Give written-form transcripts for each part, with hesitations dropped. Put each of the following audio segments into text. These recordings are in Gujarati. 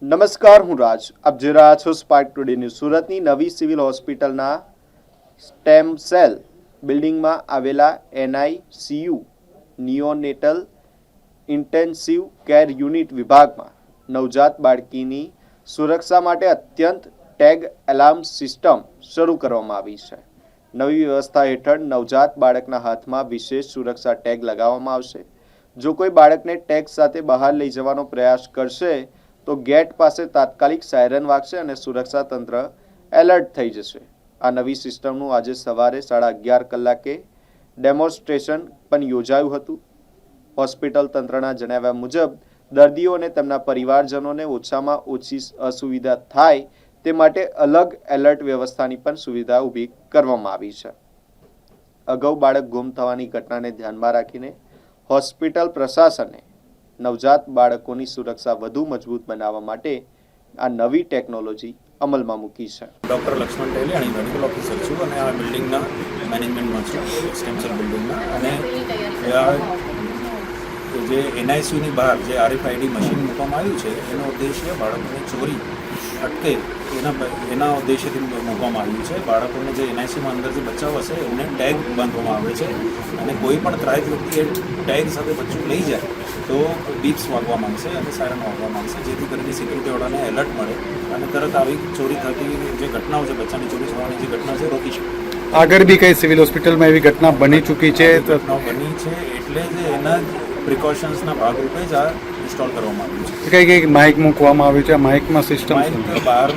નમસ્કાર, હું રાજ. આપ જોઈ રહ્યા છો સ્પાર્ક ટુડે ન્યૂઝ. સુરતની નવી સિવિલ હોસ્પિટલના સ્ટેમ સેલ બિલ્ડિંગમાં આવેલા NICU neonatal intensive care unit વિભાગમાં નવજાત બાળકીની સુરક્ષા માટે અત્યંત ટેગ એલાર્મ સિસ્ટમ શરૂ કરવામાં આવી છે. નવી વ્યવસ્થા હેઠળ નવજાત બાળકના હાથમાં વિશેષ સુરક્ષા ટેગ લગાવવામાં આવશે. જો કોઈ બાળકને ટેગ સાથે બહાર લઈ જવાનો પ્રયાસ કરશે તો ગેટ પાસે તાત્કાલિક સાયરન વાગશે અને સુરક્ષા તંત્ર એલર્ટ થઈ જશે. આ નવી સિસ્ટમનું આજે સવારે 11:30 કલાકે ડેમોન્સ્ટ્રેશન પણ યોજાયું હતું. હોસ્પિટલ તંત્રના જણાવ્યા મુજબ દર્દીઓ અને તેમના પરિવારજનોને ઓછામાં ઓછી અસુવિધા થાય તે માટે અલગ એલર્ટ વ્યવસ્થાની પણ સુવિધા ઊભી કરવામાં આવી છે. અગાઉ બાળક ગુમ થવાની ઘટનાને ધ્યાનમાં રાખીને હોસ્પિટલ પ્રશાસને નવજાત બાળકોની સુરક્ષા વધુ મજબૂત બનાવવા માટે આ નવી ટેકનોલોજી અમલમાં મૂકી છે. ડૉક્ટર લક્ષ્મણ ટેલિયાણી મેડિકલ ઓફિસર છું અને આ બિલ્ડિંગના મેનેજમેન્ટમાં છું, સ્ટેમ સેલ બિલ્ડિંગના. અને જે NICUની બહાર જે RFID મશીન મૂકવામાં આવ્યું છે એનો ઉદ્દેશ્ય બાળકોની ચોરી અટકે એના ઉદ્દેશ્યથી મૂકવામાં આવ્યું છે. બાળકોને જે NICUમાં અંદર જે બચ્ચાઓ હશે એમને ટેગ બાંધવામાં આવે છે અને કોઈ પણ ત્રાહિત વ્યક્તિ એ ટેગ સાથે બચ્ચું લઈ જાય તો બીપ્સ વાગવા માંગશે અને સાયરન વાગવા માંગશે, જેથી કરીને સિક્યુરિટીવાળાને એલર્ટ મળે અને તરત આવી ચોરી થતી જે ઘટનાઓ છે, બચ્ચાની ચોરી થવાની જે ઘટના છે રોકી શકે. આગળ બી કઈ સિવિલ હોસ્પિટલમાં એવી ઘટના બની ચૂકી છે? ઘટનાઓ બની છે એટલે જ એના પ્રિકોશન્સના ભાગરૂપે જ આ ઇન્સ્ટોલ કરવામાં આવ્યું છે. કઈ માઇક મૂકવામાં આવ્યું છે? માઇકમાં સિસ્ટમ માઇક બહાર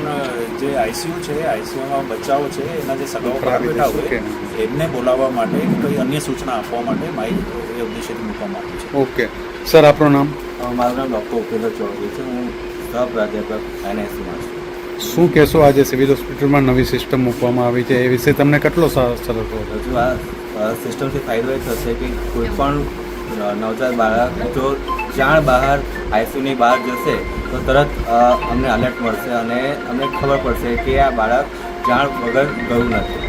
જે ICU છે, ICUમાં બચ્ચાઓ છે એના જે સગાઓ બહાર બેઠા હોય એમને બોલાવવા માટે કોઈ અન્ય સૂચના આપવા માટે માઇક એ ઉદ્દેશ્યથી મૂકવામાં આવ્યું છે. ઓકે સર, આપનું નામ? મારું નામ ડૉક્ટર ઉપેન્દ્ર ચૌધરી છે. હું સહ પ્રાધ્યાપક NICUમાં છું. શું કહેશો, આજે સિવિલ હોસ્પિટલમાં નવી સિસ્ટમ મૂકવામાં આવી છે એ વિશે તમને કેટલો સરસ હતો? હજુ આ સિસ્ટમથી ફાયદો એ થશે કે કોઈ પણ નવજાત બાળક જો જાણ બહાર ICUની બહાર જશે તો તરત અમને એલર્ટ મળશે અને અમને ખબર પડશે કે આ બાળક જાણ વગર ગયું નથી.